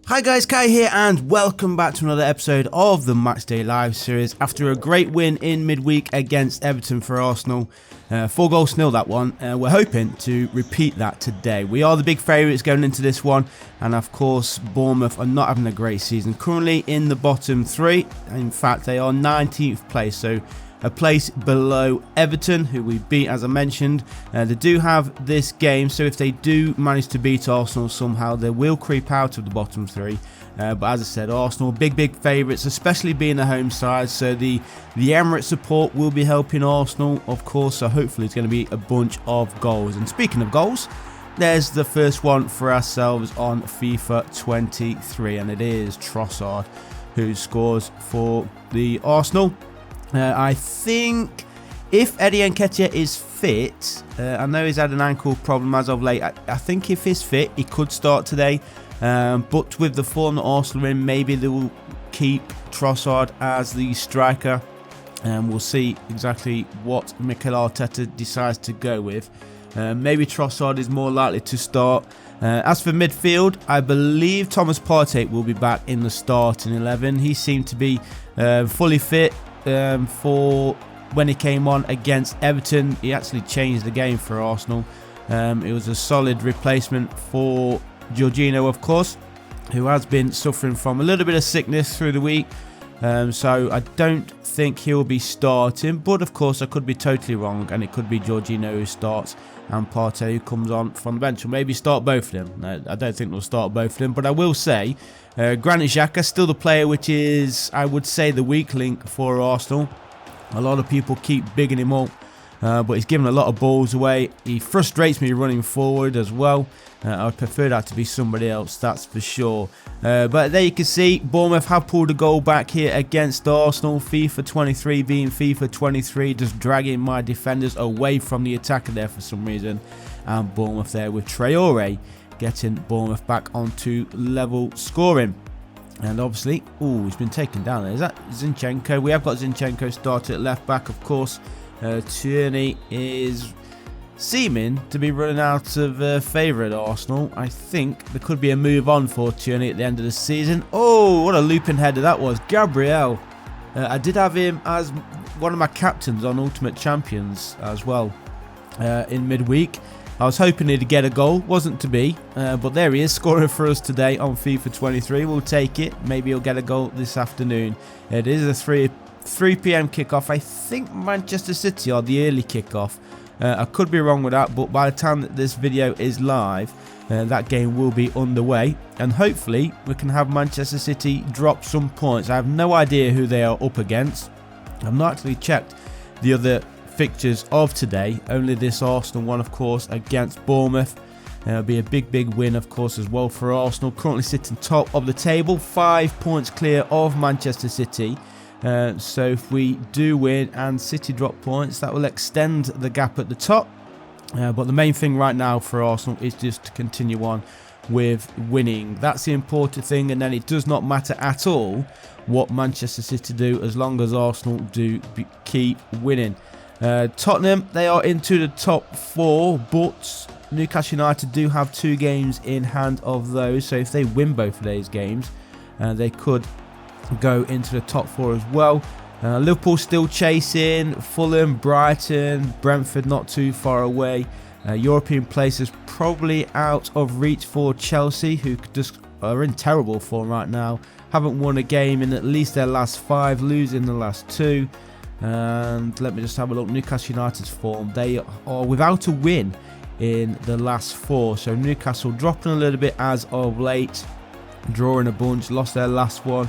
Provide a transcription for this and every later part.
Hi guys, Kai here and welcome back to another episode of the Matchday Live series. After a great win in midweek against Everton for Arsenal, 4-0 that one, we're hoping to repeat that today. We are the big favourites going into this one, and of course Bournemouth are not having a great season. Currently in the bottom three, in fact they are 19th place, so a place below Everton, who we beat as I mentioned. They do have this game, so if they do manage to beat Arsenal somehow, they will creep out of the bottom three. But as I said, Arsenal big favourites, especially being a home side, so the Emirates support will be helping Arsenal, of course, so hopefully it's going to be a bunch of goals. And speaking of goals, there's the first one for ourselves on FIFA 23, and it is Trossard who scores for the Arsenal. I think if Eddie Nketiah is fit, I know he's had an ankle problem as of late. I think if he's fit, he could start today. But with the form that Arsenal are in, maybe they will keep Trossard as the striker. And we'll see exactly what Mikel Arteta decides to go with. Maybe Trossard is more likely to start. As for midfield, I believe Thomas Partey will be back in the starting 11. He seemed to be fully fit. For when he came on against Everton. He actually changed the game for Arsenal. It was a solid replacement for Jorginho, of course, who has been suffering from a little bit of sickness through the week. So I don't think he'll be starting, but of course I could be totally wrong, and it could be Jorginho who starts and Partey who comes on from the bench, or maybe start both of them. No, I don't think they'll start both of them, but I will say Granit Xhaka still the player which is, I would say, the weak link for Arsenal. A lot of people keep bigging him up, but he's given a lot of balls away. He frustrates me running forward as well. I'd prefer that to be somebody else, that's for sure. But there you can see Bournemouth have pulled a goal back here against Arsenal. FIFA 23 being FIFA 23, just dragging my defenders away from the attacker there for some reason. And Bournemouth there with Traore getting Bournemouth back onto level scoring. And obviously, he's been taken down there. Is that Zinchenko? We have got Zinchenko started at left back, of course. Tierney is seeming to be running out of favour at Arsenal. I think there could be a move on for Tierney at the end of the season. Oh, what a looping header that was. Gabriel. I did have him as one of my captains on Ultimate Champions as well in midweek. I was hoping he'd get a goal. Wasn't to be. But there he is, scoring for us today on FIFA 23. We'll take it. Maybe he'll get a goal this afternoon. It is a 3 p.m. kickoff. I think Manchester City are the early kickoff. I could be wrong with that, but by the time that this video is live, that game will be underway, and hopefully we can have Manchester City drop some points. I have no idea who they are up against. I've not actually checked the other fixtures of today, only this Arsenal one, of course, against Bournemouth. It'll be a big win, of course, as well for Arsenal, currently sitting top of the table, 5 points clear of Manchester City. So if we do win and City drop points, that will extend the gap at the top. But the main thing right now for Arsenal is just to continue on with winning. That's the important thing, and then it does not matter at all what Manchester City do as long as Arsenal do keep winning. Tottenham, they are into the top 4, but Newcastle United do have 2 games in hand of those, so if they win both of those games, they could go into the top 4 as well. Liverpool still chasing, Fulham, Brighton, Brentford not too far away. European places probably out of reach for Chelsea, who just are in terrible form right now. Haven't won a game in at least their last 5, losing the last 2. And let me just have a look. Newcastle United's form, they are without a win in the last 4. So Newcastle dropping a little bit as of late, drawing a bunch, lost their last one.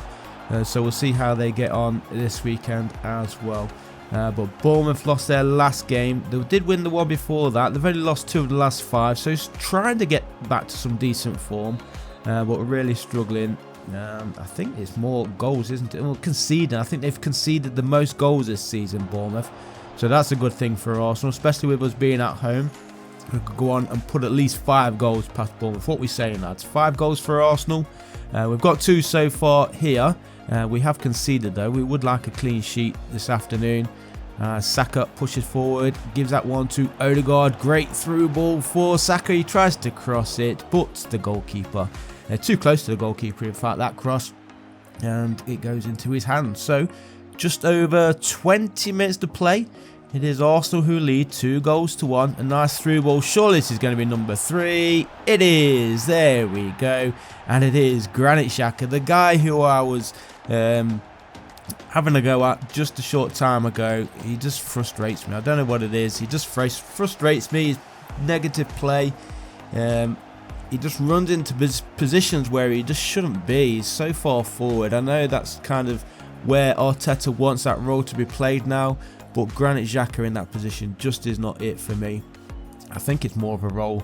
So we'll see how they get on this weekend as well. But Bournemouth lost their last game. They did win the one before that. They've only lost 2 of the last 5. So it's trying to get back to some decent form. But we're really struggling. I think it's more goals, isn't it? Well, conceding. I think they've conceded the most goals this season, Bournemouth. So that's a good thing for Arsenal, especially with us being at home. We could go on and put at least 5 goals past Bournemouth. What are we saying, lads? 5 goals for Arsenal. We've got 2 so far here. We have conceded though. We would like a clean sheet this afternoon. Saka pushes forward, gives that one to Odegaard. Great through ball for Saka. He tries to cross it, but the goalkeeper, too close to the goalkeeper, in fact, that cross, and it goes into his hands. So just over 20 minutes to play. It is Arsenal who lead 2-1. A nice through ball. Surely this is going to be number 3. It is. There we go. And it is Granit Xhaka, the guy who I was having a go at just a short time ago. He just frustrates me. I don't know what it is. He just frustrates me. His negative play. He just runs into positions where he just shouldn't be. He's so far forward. I know that's kind of where Arteta wants that role to be played now. But Granit Xhaka in that position just is not it for me. I think it's more of a role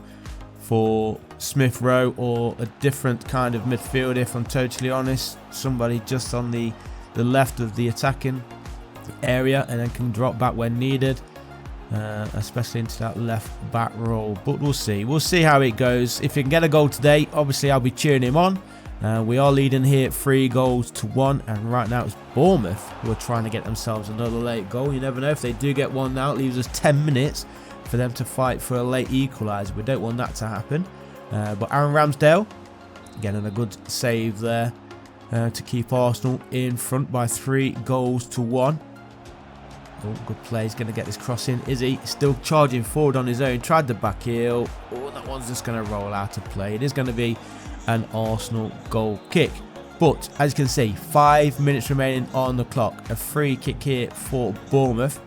for Smith Rowe or a different kind of midfield, if I'm totally honest. Somebody just on the left of the attacking area and then can drop back when needed, especially into that left back role. But we'll see. We'll see how it goes. If he can get a goal today, obviously I'll be cheering him on. We are leading here 3-1, and right now it's Bournemouth who are trying to get themselves another late goal. You never know, if they do get one now, it leaves us 10 minutes for them to fight for a late equaliser. We don't want that to happen. But Aaron Ramsdale getting a good save there to keep Arsenal in front by 3-1. Oh, good play. He's going to get this cross in. Is he? Still charging forward on his own. Tried the back heel. Oh, that one's just going to roll out of play. It is going to be an Arsenal goal kick. But as you can see, 5 minutes remaining on the clock. A free kick here for Bournemouth.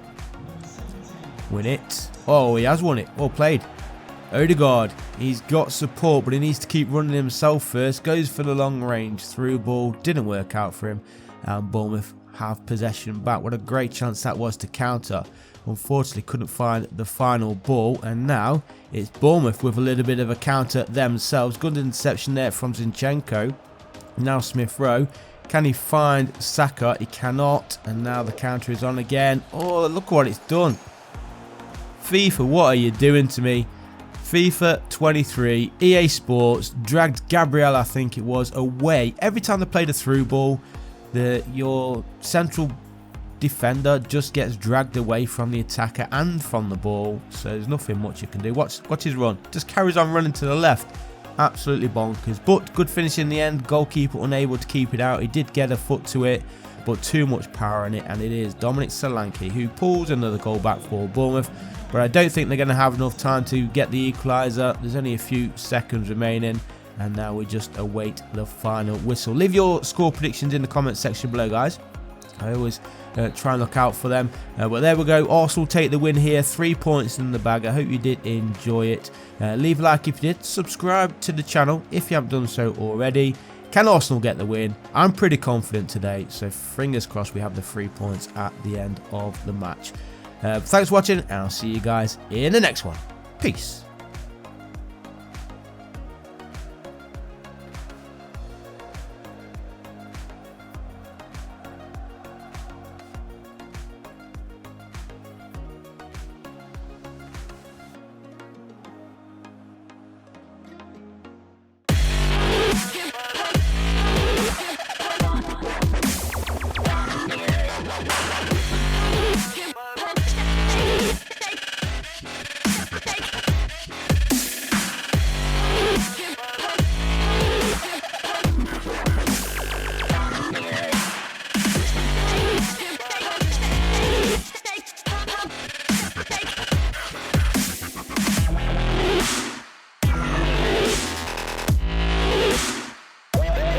Win it. Oh, he has won it. Well played. Odegaard, he's got support, but he needs to keep running himself first. Goes for the long range through ball. Didn't work out for him. And Bournemouth have possession back. What a great chance that was to counter. Unfortunately, couldn't find the final ball, and now it's Bournemouth with a little bit of a counter themselves. Good interception there from Zinchenko. Now Smith Rowe. Can he find Saka? He cannot, and now the counter is on again. Oh, look what it's done. FIFA, what are you doing to me? FIFA 23, EA Sports dragged Gabriel, I think it was, away. Every time they played a through ball, your central defender just gets dragged away from the attacker and from the ball, so there's nothing much you can do. Watch his run, just carries on running to the left. Absolutely bonkers, but good finish in the end. Goalkeeper unable to keep it out. He did get a foot to it, but too much power in it, and it is Dominic Solanke who pulls another goal back for Bournemouth. But I don't think they're going to have enough time to get the equaliser. There's only a few seconds remaining, and now we just await the final whistle. Leave your score predictions in the comment section below, guys. I always try and look out for them. But there we go. Arsenal take the win here. 3 points in the bag. I hope you did enjoy it. Leave a like if you did. Subscribe to the channel if you haven't done so already. Can Arsenal get the win? I'm pretty confident today. So fingers crossed we have the 3 points at the end of the match. Thanks for watching, and I'll see you guys in the next one. Peace.